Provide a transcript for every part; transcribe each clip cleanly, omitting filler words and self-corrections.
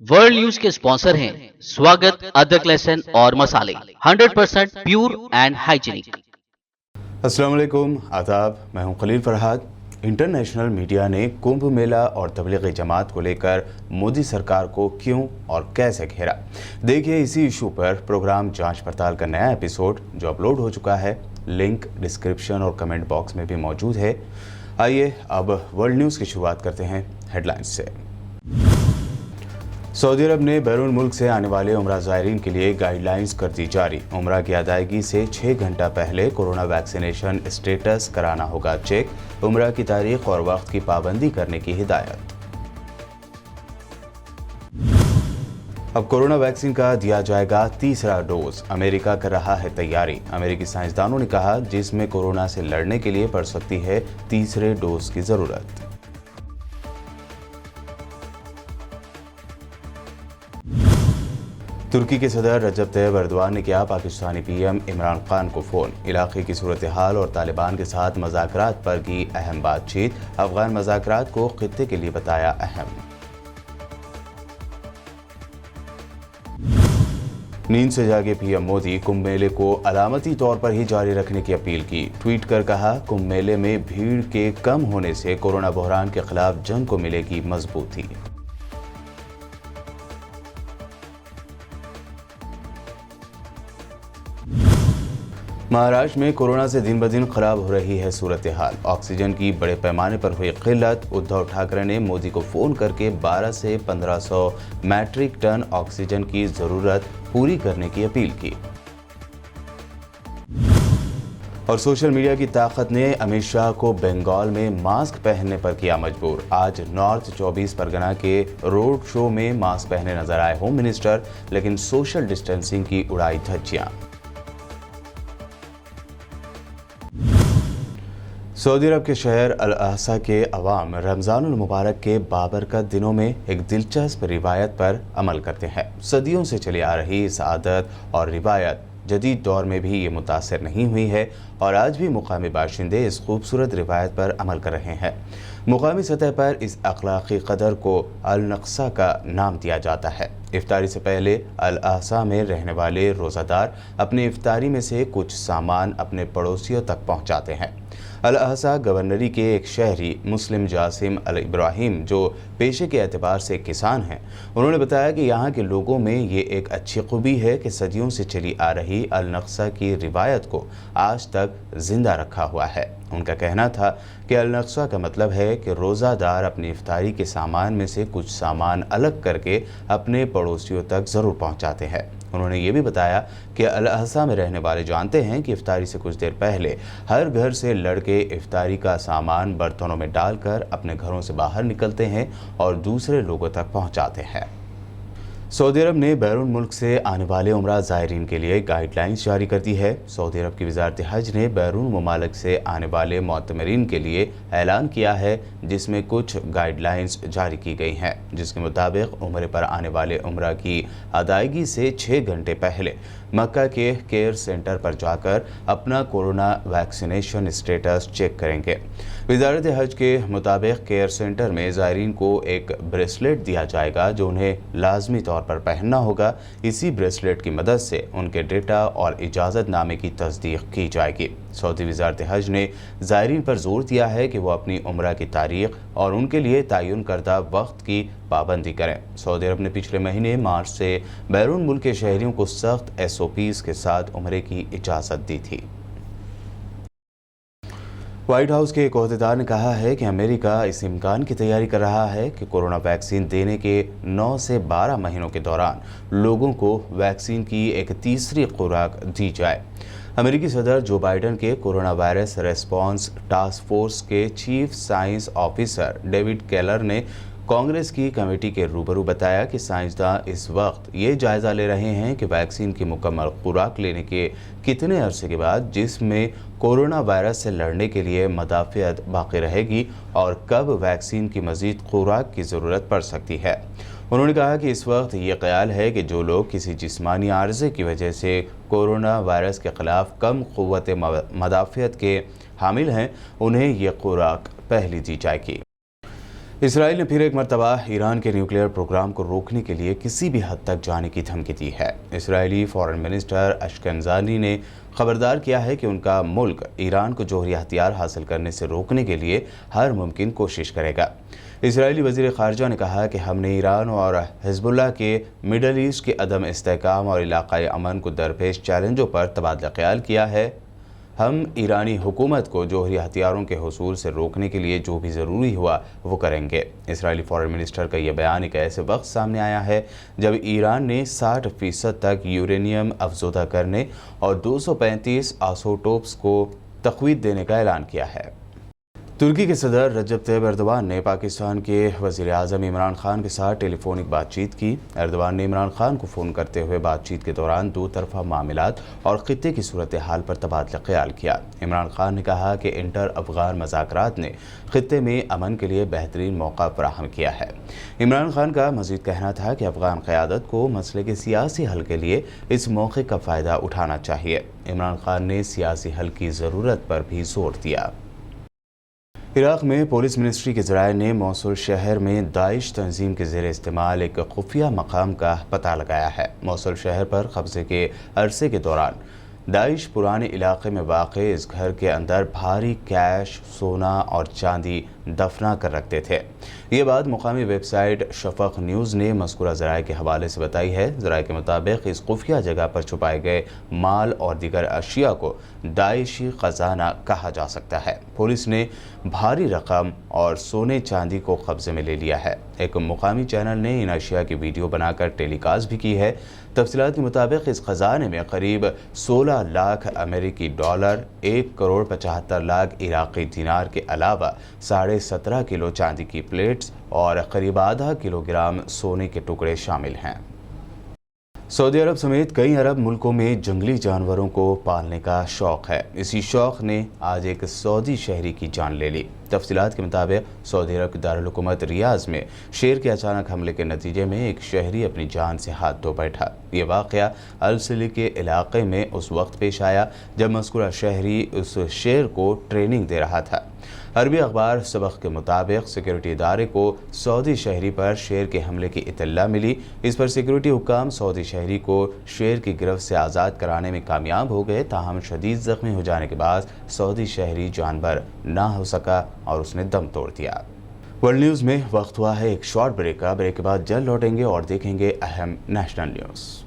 World news के sponsor हैं स्वागत, अदरक, लहसुन और मसाले 100% प्योर एंड हाइजीनिक। अस्सलाम वालेकुम, आदाब। मैं हूं खलील फरहाद। इंटरनेशनल मीडिया ने कुंभ मेला और तबलीगी जमात को लेकर मोदी सरकार को क्यों और कैसे घेरा, देखिए इसी इशू पर प्रोग्राम जांच पड़ताल का नया एपिसोड जो अपलोड हो चुका है। लिंक डिस्क्रिप्शन और कमेंट बॉक्स में भी मौजूद है। आइए अब वर्ल्ड न्यूज़ की शुरुआत करते हैं हेडलाइंस से। सऊदी अरब ने बैरून मुल्क से आने वाले उम्रा ज़ायरीन के लिए गाइडलाइंस कर दी जारी। उम्रा की अदायगी से 6 घंटा पहले कोरोना वैक्सीनेशन स्टेटस कराना होगा चेक। उम्रा की तारीख और वक्त की पाबंदी करने की हिदायत। अब कोरोना वैक्सीन का दिया जाएगा तीसरा डोज। अमेरिका कर रहा है तैयारी। अमेरिकी साइंसदानों ने कहा जिसमें कोरोना से लड़ने के लिए पड़ सकती है तीसरे डोज की ज़रूरत। तुर्की के सदर रजब तैयब एर्दोआन ने किया पाकिस्तानी पीएम इमरान खान को फ़ोन। इलाके की सूरत हाल और तालिबान के साथ मज़ाकरात पर की अहम बातचीत। अफगान मज़ाकरात को खित्ते के लिए बताया अहम। नींद से जागे पीएम मोदी कुंभ मेले को अलामती तौर पर ही जारी रखने की अपील की। ट्वीट कर कहा कुंभ मेले में भीड़ के कम होने से कोरोना बहरान के खिलाफ जंग को मिलेगी मजबूती। महाराष्ट्र में कोरोना से दिन ब दिन खराब हो रही है सूरत हाल। ऑक्सीजन की बड़े पैमाने पर हुई किल्लत। उद्धव ठाकरे ने मोदी को फ़ोन करके 1200 से 1500 मैट्रिक टन ऑक्सीजन की ज़रूरत पूरी करने की अपील की। और सोशल मीडिया की ताकत ने अमित शाह को बंगाल में मास्क पहनने पर किया मजबूर। आज नॉर्थ 24 परगना के रोड शो में मास्क पहने नजर आए होम मिनिस्टर, लेकिन सोशल डिस्टेंसिंग की उड़ाई धज्जियां। सऊदी अरब के शहर अल अहसा के अवाम रमज़ानुल मुबारक के बाबरकत दिनों में एक दिलचस्प रिवायत पर अमल करते हैं। सदियों से चली आ रही इस आदत और रिवायत जदीद दौर में भी ये मुतासर नहीं हुई है और आज भी मुकामी बाशिंदे इस खूबसूरत रिवायत पर अमल कर रहे हैं। मुकामी सतह पर इस अखलाकी कदर को अल नक्सा का नाम दिया जाता है। इफ्तारी से पहले अल अहसा में रहने वाले रोज़ादार अपनी इफ्तारी में से कुछ सामान अपने पड़ोसियों तक पहुंचाते हैं। अल अहसा गवर्नरी के एक शहरी मुस्लिम जासिम अल इब्राहिम, जो पेशे के एतबार से किसान हैं, उन्होंने बताया कि यहाँ के लोगों में ये एक अच्छी खूबी है कि सदियों से चली आ रही अल नक्सा की रिवायत को आज तक जिंदा रखा हुआ है। उनका कहना था कि अल नक्सा का मतलब है कि रोज़ादार अपनी इफ्तारी के सामान में से कुछ सामान अलग करके अपने पड़ोसियों तक ज़रूर पहुँचाते हैं। उन्होंने ये भी बताया कि अल अहसा में रहने वाले जानते हैं कि इफ्तारी से कुछ देर पहले हर घर से लड़के इफ्तारी का सामान बर्तनों में डालकर अपने घरों से बाहर निकलते हैं और दूसरे लोगों तक पहुंचाते हैं। सऊदी अरब ने बैरून मुल्क से आने वाले उम्रा ज़ायरीन के लिए गाइडलाइंस जारी कर दी है। सऊदी अरब की वज़ारत हज ने बैरून ममालिक से आने वाले मोतमरीन के लिए ऐलान किया है, जिसमें कुछ गाइडलाइंस जारी की गई हैं, जिसके मुताबिक उम्रे पर आने वाले उम्रा की अदायगी से 6 घंटे पहले मक्का के केयर सेंटर पर जाकर अपना कोरोना वैक्सीनेशन स्टेटस चेक करेंगे। वज़ारत हज के मुताबिक केयर सेंटर में ज़ायरीन को एक ब्रेसलेट दिया जाएगा जो उन्हें लाजमी तौर पर पहनना होगा। इसी ब्रेसलेट की मदद से उनके डेटा और इजाज़तनामे की तस्दीक की जाएगी। सऊदी वज़ारत हज ने ज़ायरीन पर जोर दिया है कि वो अपनी उम्रा की तारीख और उनके लिए तयन करदा वक्त की पाबंदी करें। सऊदी अरब ने पिछले महीने मार्च से बैरून मुल्क के शहरियों को सख्त SOPs के साथ उम्रे की इजाज़त दी थी। व्हाइट हाउस के एक ओहदेदार ने कहा है कि अमेरिका इस इम्कान की तैयारी कर रहा है कि कोरोना वैक्सीन देने के 9 से 12 महीनों के दौरान लोगों को वैक्सीन की एक तीसरी खुराक दी जाए। अमेरिकी सदर जो बाइडन के corona virus response task force के chief science officer David Keller ने कांग्रेस की कमेटी के रूबरू बताया कि साइंसदान इस वक्त ये जायज़ा ले रहे हैं कि वैक्सीन की मुकम्मल खुराक लेने के कितने अरसे के बाद जिसमें कोरोना वायरस से लड़ने के लिए मदाफ़ियत बाकी रहेगी और कब वैक्सीन की मज़ीद खुराक की ज़रूरत पड़ सकती है। उन्होंने कहा कि इस वक्त ये ख्याल है कि जो लोग किसी जिस्मानी आर्ज़े की वजह से कोरोना वायरस के ख़िलाफ़ कम क़ुव्वत मदाफ़ियत के हामिल हैं, उन्हें ये खुराक पहली दी जाएगी। इसराइल ने फिर एक मरतबा ईरान के न्यूक्लियर प्रोग्राम को रोकने के लिए किसी भी हद तक जाने की धमकी दी है। इसराइली फॉरेन मिनिस्टर अशकेनाज़ी ने खबरदार किया है कि उनका मुल्क ईरान को जौहरी हथियार हासिल करने से रोकने के लिए हर मुमकिन कोशिश करेगा। इसराइली वज़ीर ख़ारजा ने कहा कि हमने ईरान और हिज़्बुल्लाह के मिडल ईस्ट के अदम इस्तेहकाम और इलाक़ाई अमन को दरपेश चैलेंजों पर तबादला ख्याल किया है। हम ईरानी हुकूमत को जौहरी हथियारों के हुसूल से रोकने के लिए जो भी ज़रूरी हुआ वो करेंगे। इसराइली फॉरेन मिनिस्टर का यह बयान एक ऐसे वक्त सामने आया है जब ईरान ने 60% तक यूरेनियम अफज़ोदा करने और 235 आइसोटोप्स को तक़वीद देने का ऐलान किया है। तुर्की के सदर रजब तैयब एर्दोगान ने पाकिस्तान के वज़ीर आज़म इमरान खान के साथ टेलीफोनिक बातचीत की। एर्दोगान ने इमरान खान को फ़ोन करते हुए बातचीत के दौरान दो तरफ़ा मामलात और ख़ित्ते की सूरत हाल पर तबादला ख्याल किया। इमरान खान ने कहा कि इंटर अफ़गान मज़ाकरात ने ख़ित्ते में अमन के लिए बेहतरीन मौका फराहम किया है। इमरान खान का मज़ीद कहना था कि अफ़गान क़यादत को मसले के सियासी हल के लिए इस मौके का फ़ायदा उठाना चाहिए। इमरान खान ने सियासी हल की ज़रूरत पर भी जोर दिया। इराक़ में पुलिस मिनिस्ट्री के ज़राए ने मौसूल शहर में दाइश तंजीम के ज़ेर इस्तेमाल एक खुफिया मकाम का पता लगाया है। मौसूल शहर पर कब्ज़े के अरसे के दौरान दाइश पुराने इलाके में वाक़े इस घर के अंदर भारी कैश, सोना और चांदी दफना कर रखते थे। ये बात मुकामी वेबसाइट शफ़क़ न्यूज़ ने मज़कूरा ज़राए के हवाले से बताई है। ज़राए के मुताबिक इस खुफिया जगह पर छुपाए गए माल और दीगर अशिया को दाइशी ख़जाना कहा जा सकता है। पुलिस ने भारी रकम और सोने चांदी को कब्ज़े में ले लिया है। एक मुकामी चैनल ने इन अशिया की वीडियो बनाकर टेलीकास्ट भी की है। तफ़सीलात के मुताबिक इस ख़जाने में करीब 16 लाख अमेरिकी डॉलर, 1 करोड़ 75 लाख इराक़ी दिनार के अलावा 17.5 किलो चांदी की प्लेट्स और करीब आधा किलोग्राम सोने के टुकड़े शामिल हैं। सऊदी अरब समेत कई अरब मुल्कों में जंगली जानवरों को पालने का शौक़ है। इसी शौक़ ने आज एक सऊदी शहरी की जान ले ली। तफ़सीलात के मुताबिक सऊदी अरब की दारुल हुकूमत रियाज़ में शेर के अचानक हमले के नतीजे में एक शहरी अपनी जान से हाथ धो बैठा। ये वाक़या अल-सिली के इलाके में उस वक्त पेश आया जब मज़कूरा शहरी उस शेर को ट्रेनिंग दे रहा था। अरबी अखबार सबक के मुताबिक सिक्योरिटी इदारे को सऊदी शहरी पर शेर के हमले की इत्तला मिली। इस पर सिक्योरिटी हुक्काम सऊदी शहरी को शेर की गिरफ्त से आज़ाद कराने में कामयाब हो गए। ताहम शदीद ज़ख्मी हो जाने के बाद सऊदी शहरी जानवर ना हो सका और उसने दम तोड़ दिया। वर्ल्ड न्यूज़ में वक्त हुआ है एक शॉर्ट ब्रेक का। ब्रेक के बाद जल्द लौटेंगे और देखेंगे अहम नेशनल न्यूज़।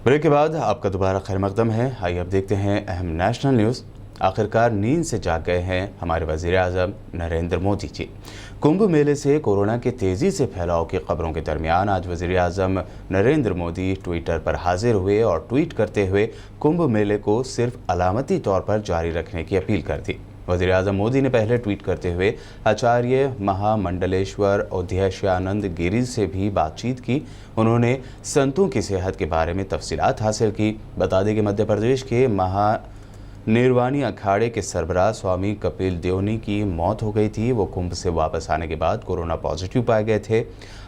ब्रेक के बाद आपका दोबारा खैर मकदम है। आइए अब देखते हैं अहम नेशनल न्यूज़। आखिरकार नींद से जाग गए हैं हमारे वज़ीर आज़म नरेंद्र मोदी जी। कुंभ मेले से कोरोना के तेज़ी से फैलाव की खबरों के दरमियान आज वज़ीर आज़म नरेंद्र मोदी ट्विटर पर हाजिर हुए और ट्वीट करते हुए कुंभ मेले को सिर्फ अलामती तौर पर जारी रखने की अपील कर दी। वज़ीर आज़म मोदी ने पहले ट्वीट करते हुए आचार्य महामंडलेश्वर अवधेशानंद गिरी से भी बातचीत की। उन्होंने संतों की सेहत के बारे में तफसीलात हासिल की। बता दें कि मध्य प्रदेश के महानिर्वाणी अखाड़े के सरबराह स्वामी कपिल देवनी की मौत हो गई थी। वो कुंभ से वापस आने के बाद कोरोना पॉजिटिव पाए गए थे।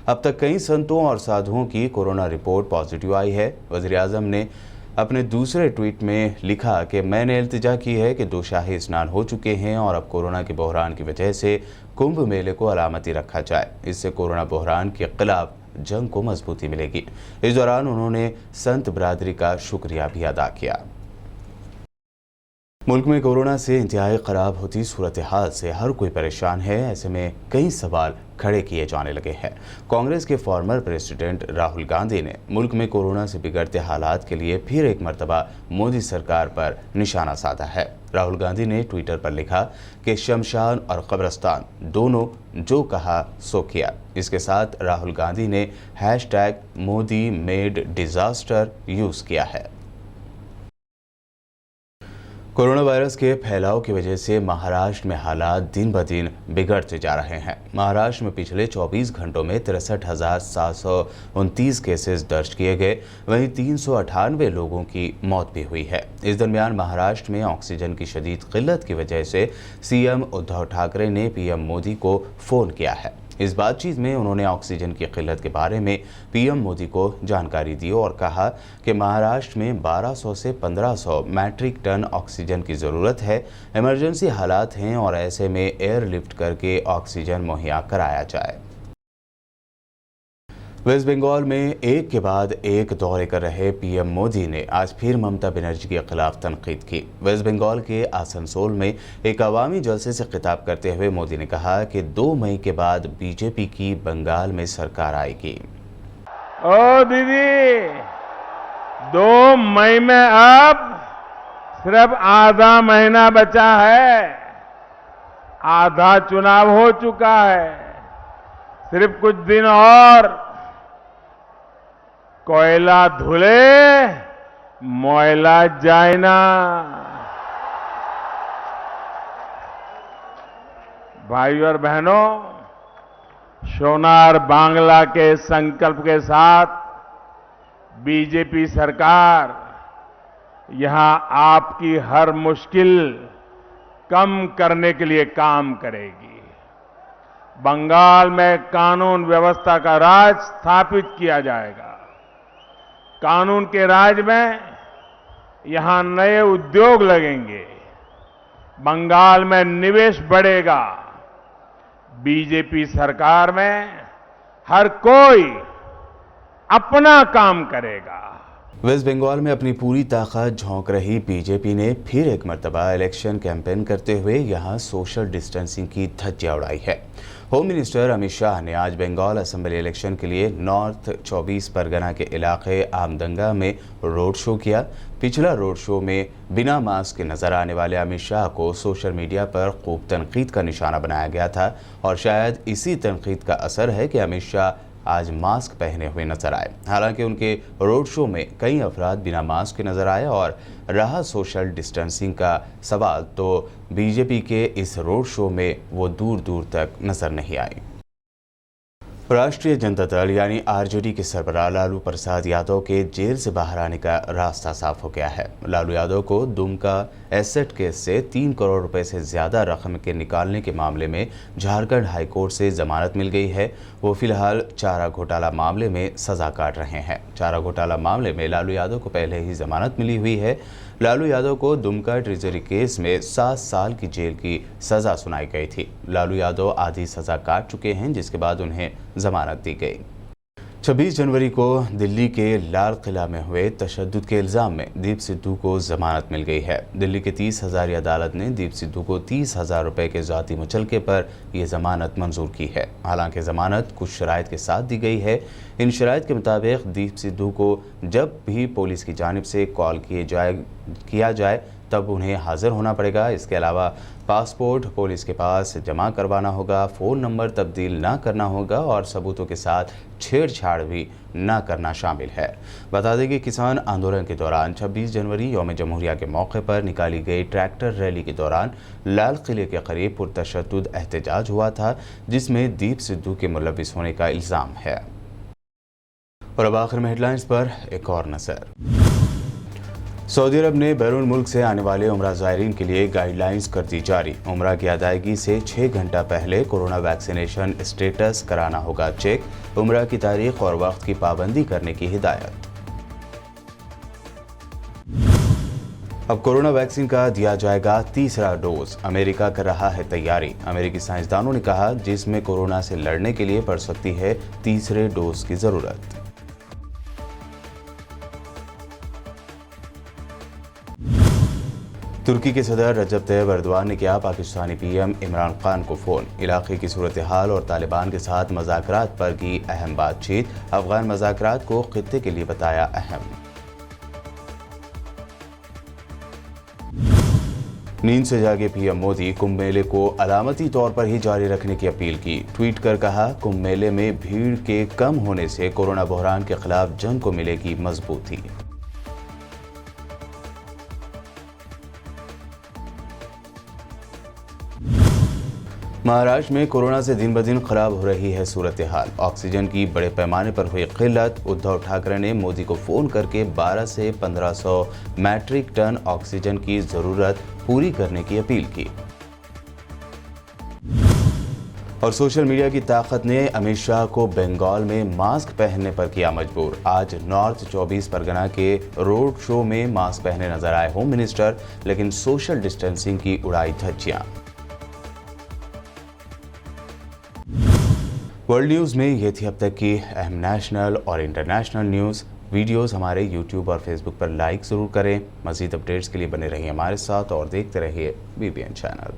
अब तक कई संतों और साधुओं की कोरोना रिपोर्ट पॉजिटिव आई है। वज़ीर आज़म ने अपने दूसरे ट्वीट में लिखा कि मैंने इल्तिजा की है कि 2 शाही स्नान हो चुके हैं और अब कोरोना के बहरान की वजह से कुंभ मेले को अलामती रखा जाए। इससे कोरोना बहरान के खिलाफ जंग को मजबूती मिलेगी। इस दौरान उन्होंने संत बरादरी का शुक्रिया भी अदा किया। मुल्क में कोरोना से इंतहाई ख़राब होती सूरत हाल से हर कोई परेशान है। ऐसे में कई सवाल खड़े किए जाने लगे हैं। कांग्रेस के फॉर्मर प्रेसिडेंट राहुल गांधी ने मुल्क में कोरोना से बिगड़ते हालात के लिए फिर एक मरतबा मोदी सरकार पर निशाना साधा है। राहुल गांधी ने ट्विटर पर लिखा कि शमशान और कब्रिस्तान दोनों जो कहा सो किया। इसके साथ राहुल गांधी ने #मोदी मेड डिजास्टर यूज किया है। कोरोना वायरस के फैलाव की वजह से महाराष्ट्र में हालात दिन ब दिन बिगड़ते जा रहे हैं। महाराष्ट्र में पिछले 24 घंटों में 63,729 केसेस दर्ज किए गए, वहीं 398 लोगों की मौत भी हुई है। इस दरमियान महाराष्ट्र में ऑक्सीजन की शदीद किल्लत की वजह से सीएम उद्धव ठाकरे ने पीएम मोदी को फ़ोन किया है। इस बातचीत में उन्होंने ऑक्सीजन की किल्लत के बारे में पीएम मोदी को जानकारी दी और कहा कि महाराष्ट्र में 1200 से 1500 मैट्रिक टन ऑक्सीजन की ज़रूरत है। इमरजेंसी हालात हैं और ऐसे में एयरलिफ्ट करके ऑक्सीजन मुहैया कराया जाए। वेस्ट बंगाल में एक के बाद एक दौरे कर रहे पीएम मोदी ने आज फिर ममता बनर्जी के खिलाफ तनकीद की। वेस्ट बंगाल के आसनसोल में एक अवामी जलसे से खिताब करते हुए मोदी ने कहा कि 2 मई के बाद बीजेपी की बंगाल में सरकार आएगी। ओ दीदी, 2 मई में अब सिर्फ आधा महीना बचा है। आधा चुनाव हो चुका है, सिर्फ कुछ दिन और कोयला धुले मोयला जाए ना। भाइयों और बहनों, सोनार बांग्ला के संकल्प के साथ बीजेपी सरकार यहां आपकी हर मुश्किल कम करने के लिए काम करेगी। बंगाल में कानून व्यवस्था का राज स्थापित किया जाएगा। कानून के राज में यहां नए उद्योग लगेंगे, बंगाल में निवेश बढ़ेगा। बीजेपी सरकार में हर कोई अपना काम करेगा। वेस्ट बंगाल में अपनी पूरी ताकत झोंक रही बीजेपी ने फिर एक मर्तबा इलेक्शन कैंपेन करते हुए यहां सोशल डिस्टेंसिंग की धज्जियां उड़ाई है। होम मिनिस्टर अमित शाह ने आज बंगाल असेंबली इलेक्शन के लिए नॉर्थ 24 परगना के इलाके आमदंगा में रोड शो किया। पिछला रोड शो में बिना मास्क के नजर आने वाले अमित शाह को सोशल मीडिया पर खूब तनकीद का निशाना बनाया गया था और शायद इसी तनकीद का असर है कि अमित शाह आज मास्क पहने हुए नजर आए। हालांकि उनके रोड शो में कई अफराद बिना मास्क के नजर आए और रहा सोशल डिस्टेंसिंग का सवाल, तो बीजेपी के इस रोड शो में वो दूर दूर तक नजर नहीं आई। राष्ट्रीय जनता दल यानी आरजेडी के सरबराह लालू प्रसाद यादव के जेल से बाहर आने का रास्ता साफ हो गया है। लालू यादव को दुमका एसेट केस से 3 करोड़ रुपए से ज्यादा रकम के निकालने के मामले में झारखंड हाईकोर्ट से जमानत मिल गई है। वो फिलहाल चारा घोटाला मामले में सजा काट रहे हैं। चारा घोटाला मामले में लालू यादव को पहले ही जमानत मिली हुई है। लालू यादव को दुमका ट्रेजरी केस में 7 साल की जेल की सजा सुनाई गई थी। लालू यादव आधी सजा काट चुके हैं, जिसके बाद उन्हें जमानत दी गई। 26 जनवरी को दिल्ली के लाल किला में हुए तशद्दुद के इल्ज़ाम में दीप सिद्धू को जमानत मिल गई है। दिल्ली के 30 हज़ारी अदालत ने दीप सिद्धू को 30,000 रुपए के ज़ाती मुचलके पर यह जमानत मंजूर की है। हालांकि जमानत कुछ शराइत के साथ दी गई है। इन शराइत के मुताबिक दीप सिद्धू को जब भी पुलिस की जानिब से कॉल किया जाए तब उन्हें हाजिर होना पड़ेगा। इसके अलावा पासपोर्ट पुलिस के पास जमा करवाना होगा, फ़ोन नंबर तब्दील ना करना होगा और सबूतों के साथ छेड़छाड़ भी ना करना शामिल है। बता दें कि किसान आंदोलन के दौरान 26 जनवरी यौम जमहूरिया के मौके पर निकाली गई ट्रैक्टर रैली के दौरान लाल किले के करीब पुरतशद्दुद एहतजाज हुआ था, जिसमें दीप सिद्धू के मुलविस होने का इल्ज़ाम है। और अब आखिर में हेडलाइंस पर एक और नज़र। सऊदी अरब ने बैरून मुल्क से आने वाले उम्रा ज़ायरीन के लिए गाइडलाइंस कर दी जारी। उम्रा की अदायगी से 6 घंटा पहले कोरोना वैक्सीनेशन स्टेटस कराना होगा चेक। उम्रा की तारीख और वक्त की पाबंदी करने की हिदायत। अब कोरोना वैक्सीन का दिया जाएगा तीसरा डोज। अमेरिका कर रहा है तैयारी। अमेरिकी साइंसदानों ने कहा जिसमें कोरोना से लड़ने के लिए पड़ सकती है तीसरे डोज की जरूरत। तुर्की के सदर रजब तैयब एर्दोआन ने किया पाकिस्तानी पीएम इमरान खान को फ़ोन। इलाके की सूरत हाल और तालिबान के साथ मज़ाकरात पर की अहम बातचीत। अफगान मज़ाकरात को खित्ते के लिए बताया अहम। नींद से जागे पीएम मोदी कुंभ मेले को अलामती तौर पर ही जारी रखने की अपील की। ट्वीट कर कहा, कुंभ मेले में भीड़ के कम होने से कोरोना बहरान के खिलाफ जंग को मिलेगी मजबूती। महाराष्ट्र में कोरोना से दिन ब दिन खराब हो रही है सूरत हाल। ऑक्सीजन की बड़े पैमाने पर हुई किल्लत। उद्धव ठाकरे ने मोदी को फोन करके 12 से 1500 मैट्रिक टन ऑक्सीजन की जरूरत पूरी करने की अपील की। और सोशल मीडिया की ताकत ने अमित शाह को बंगाल में मास्क पहनने पर किया मजबूर। आज नॉर्थ 24 परगना के रोड शो में मास्क पहने नजर आए होम मिनिस्टर, लेकिन सोशल डिस्टेंसिंग की उड़ाई धज्जियां। वर्ल्ड न्यूज़ में ये थी अब तक की अहम नेशनल और इंटरनेशनल न्यूज़। वीडियोस हमारे यूट्यूब और फेसबुक पर लाइक ज़रूर करें। मज़ीद अपडेट्स के लिए बने रहिए हमारे साथ और देखते रहिए BBN चैनल।